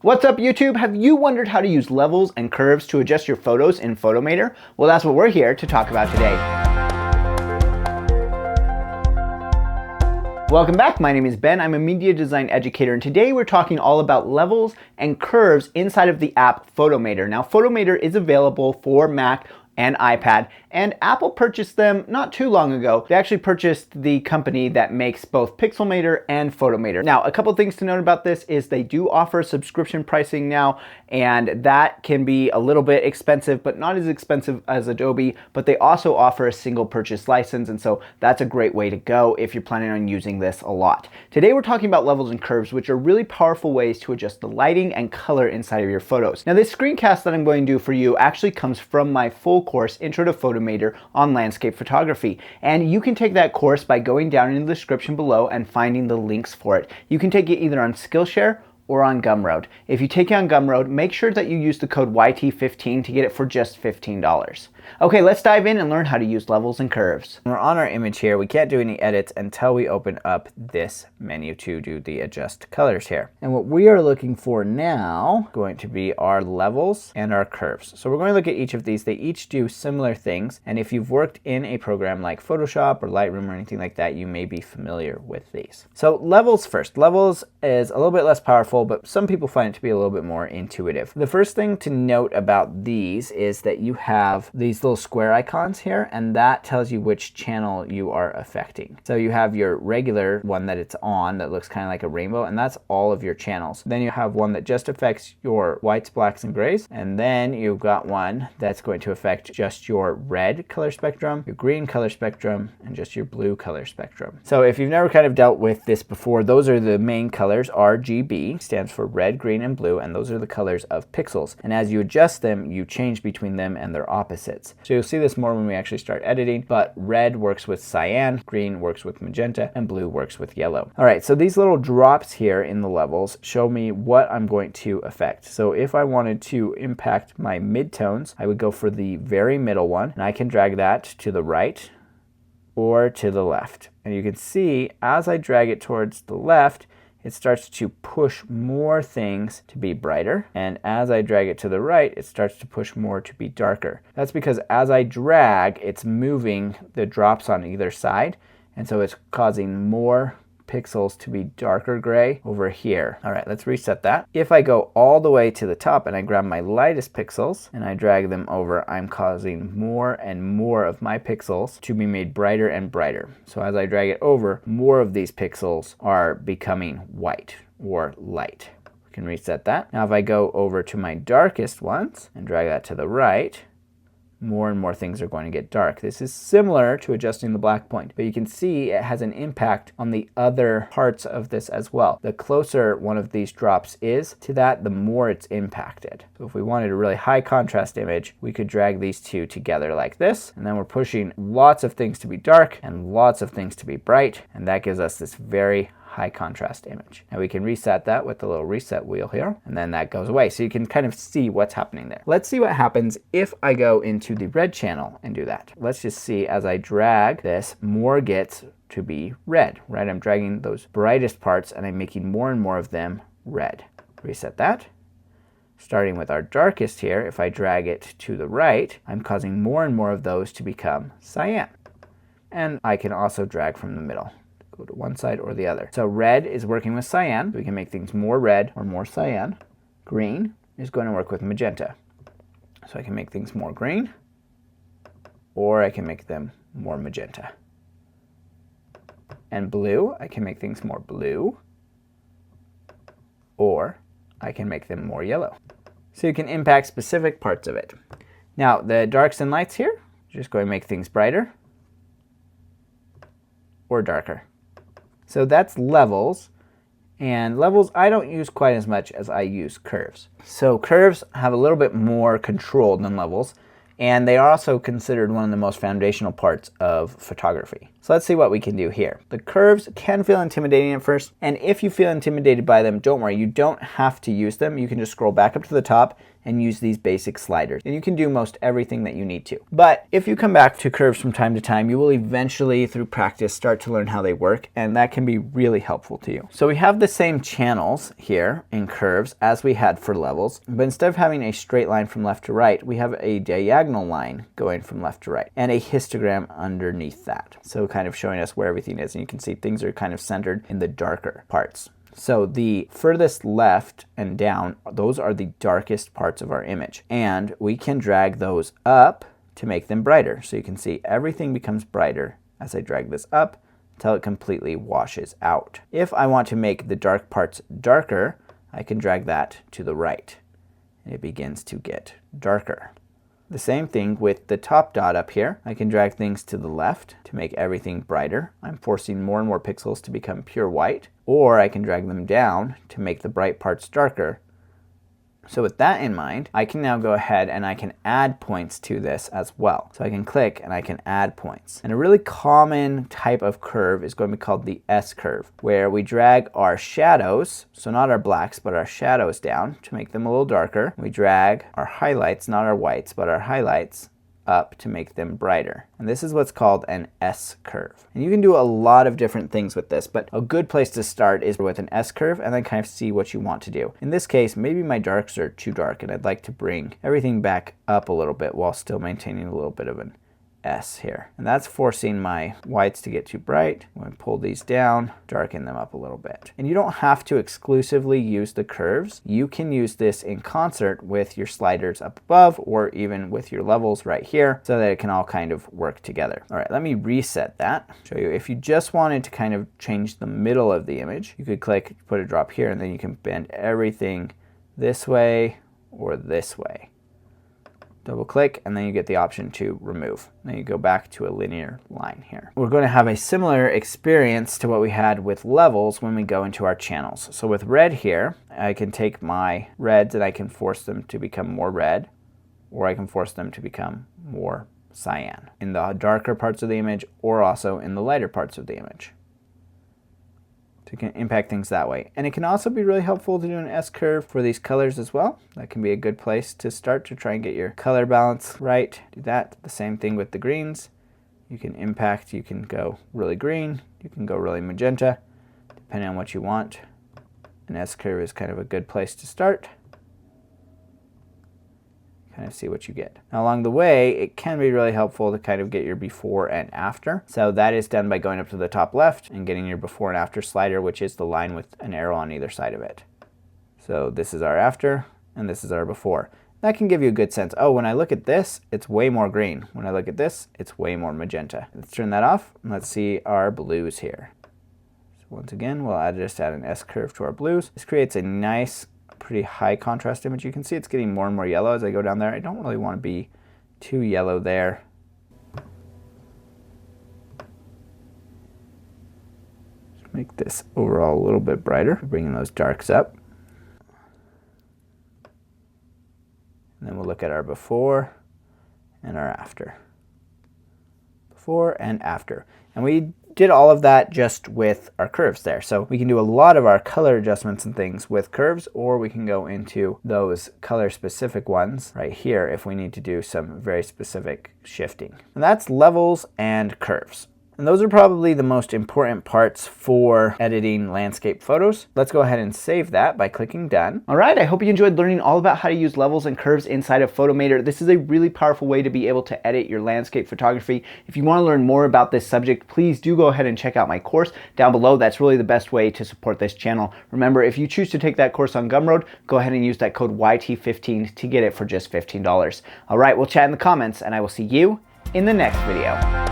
What's up YouTube? Have you wondered how to use levels and curves to adjust your photos in Photomator? Well, that's what we're here to talk about today. Welcome back, my name is Ben. I'm a media design educator, and today we're talking all about levels and curves inside of the app Photomator. Now, Photomator is available for Mac and iPad, and Apple purchased them not too long ago. They actually purchased the company that makes both Pixelmator and Photomator. Now, a couple things to note about this is they do offer subscription pricing now, and that can be a little bit expensive, but not as expensive as Adobe, but they also offer a single purchase license, and so that's a great way to go if you're planning on using this a lot. Today we're talking about levels and curves, which are really powerful ways to adjust the lighting and color inside of your photos. Now, this screencast that I'm going to do for you actually comes from my full course, Intro to Photomator on landscape photography. And you can take that course by going down in the description below and finding the links for it. You can take it either on Skillshare or on Gumroad. If you take it on Gumroad, make sure that you use the code YT15 to get it for just $15. Okay, let's dive in and learn how to use levels and curves. We're on our image here. We can't do any edits until we open up this menu to do the adjust colors here. And what we are looking for now is going to be our levels and our curves. So we're going to look at each of these. They each do similar things. And if you've worked in a program like Photoshop or Lightroom or anything like that, you may be familiar with these. So levels first. Levels is a little bit less powerful, but some people find it to be a little bit more intuitive. The first thing to note about these is that you have these little square icons here, and that tells you which channel you are affecting. So you have your regular one that it's on that looks kind of like a rainbow, and that's all of your channels. Then you have one that just affects your whites, blacks, and grays, and then you've got one that's going to affect just your red color spectrum, your green color spectrum, and just your blue color spectrum. So if you've never kind of dealt with this before, those are the main colors. RGB stands for red, green, and blue, and those are the colors of pixels. And as you adjust them, you change between them and their opposites. So you'll see this more when we actually start editing, but red works with cyan, green works with magenta, and blue works with yellow. All right, so these little drops here in the levels show me what I'm going to affect. So if I wanted to impact my midtones, I would go for the very middle one, and I can drag that to the right or to the left. And you can see as I drag it towards the left, it starts to push more things to be brighter. And as I drag it to the right, it starts to push more to be darker. That's because as I drag, it's moving the drops on either side. And so it's causing more pixels to be darker gray over here. All right, let's reset that. If I go all the way to the top and I grab my lightest pixels and I drag them over, I'm causing more and more of my pixels to be made brighter and brighter. So as I drag it over, more of these pixels are becoming white or light. We can reset that. Now if I go over to my darkest ones and drag that to the right, more and more things are going to get dark. This is similar to adjusting the black point, but you can see it has an impact on the other parts of this as well. The closer one of these drops is to that, the more it's impacted. So if we wanted a really high contrast image, we could drag these two together like this, and then we're pushing lots of things to be dark and lots of things to be bright, and that gives us this very high contrast image. Now we can reset that with the little reset wheel here, and then that goes away. So you can kind of see what's happening there. Let's see what happens if I go into the red channel and do that. Let's just see as I drag this, more gets to be red, right? I'm dragging those brightest parts and I'm making more and more of them red. Reset that. Starting with our darkest here, if I drag it to the right, I'm causing more and more of those to become cyan. And I can also drag from the middle. Go to one side or the other. So red is working with cyan. We can make things more red or more cyan. Green is going to work with magenta. So I can make things more green, or I can make them more magenta. And blue, I can make things more blue, or I can make them more yellow. So you can impact specific parts of it. Now the darks and lights here, just going to make things brighter or darker. So that's levels, and levels I don't use quite as much as I use curves. So curves have a little bit more control than levels, and they are also considered one of the most foundational parts of photography. So let's see what we can do here. The curves can feel intimidating at first, and if you feel intimidated by them, don't worry, you don't have to use them. You can just scroll back up to the top and use these basic sliders, and you can do most everything that you need to. But if you come back to curves from time to time, you will eventually, through practice, start to learn how they work, and that can be really helpful to you. So we have the same channels here in curves as we had for levels, but instead of having a straight line from left to right, we have a diagonal line going from left to right, and a histogram underneath that. So kind of showing us where everything is, and you can see things are kind of centered in the darker parts. So the furthest left and down, those are the darkest parts of our image. And we can drag those up to make them brighter. So you can see everything becomes brighter as I drag this up until it completely washes out. If I want to make the dark parts darker, I can drag that to the right. And it begins to get darker. The same thing with the top dot up here. I can drag things to the left to make everything brighter. I'm forcing more and more pixels to become pure white. Or I can drag them down to make the bright parts darker. So with that in mind, I can now go ahead and I can add points to this as well. So I can click and I can add points. And a really common type of curve is going to be called the S curve, where we drag our shadows, so not our blacks, but our shadows down to make them a little darker. We drag our highlights, not our whites, but our highlights up to make them brighter. And this is what's called an S curve. And you can do a lot of different things with this, but a good place to start is with an S curve and then kind of see what you want to do. In this case, maybe my darks are too dark and I'd like to bring everything back up a little bit while still maintaining a little bit of an S here. And that's forcing my whites to get too bright. I'm going to pull these down, darken them up a little bit. And you don't have to exclusively use the curves. You can use this in concert with your sliders up above or even with your levels right here so that it can all kind of work together. All right, let me reset that. Show you if you just wanted to kind of change the middle of the image, you could click, put a drop here, and then you can bend everything this way or this way. Double click and then you get the option to remove. Then you go back to a linear line here. We're going to have a similar experience to what we had with levels when we go into our channels. So with red here, I can take my reds and I can force them to become more red, or I can force them to become more cyan in the darker parts of the image or also in the lighter parts of the image. So you can impact things that way. And it can also be really helpful to do an S curve for these colors as well. That can be a good place to start to try and get your color balance right. Do that. The same thing with the greens. You can impact, you can go really green, you can go really magenta, depending on what you want. An S curve is kind of a good place to start. Kind of see what you get. Now along the way, it can be really helpful to kind of get your before and after. So that is done by going up to the top left and getting your before and after slider, which is the line with an arrow on either side of it. So this is our after and this is our before. That can give you a good sense. Oh, when I look at this, it's way more green. When I look at this, it's way more magenta. Let's turn that off and let's see our blues here. So once again, we'll just add an S curve to our blues. This creates a nice pretty high contrast image. You can see it's getting more and more yellow as I go down there. I don't really want to be too yellow there. Just make this overall a little bit brighter, bringing those darks up. And then we'll look at our before and our after. Before and after. And we did all of that just with our curves there. So we can do a lot of our color adjustments and things with curves, or we can go into those color specific ones right here if we need to do some very specific shifting. And that's levels and curves. And those are probably the most important parts for editing landscape photos. Let's go ahead and save that by clicking done. All right, I hope you enjoyed learning all about how to use levels and curves inside of Photomator. This is a really powerful way to be able to edit your landscape photography. If you want to learn more about this subject, please do go ahead and check out my course down below. That's really the best way to support this channel. Remember, if you choose to take that course on Gumroad, go ahead and use that code YT15 to get it for just $15. All right, we'll chat in the comments and I will see you in the next video.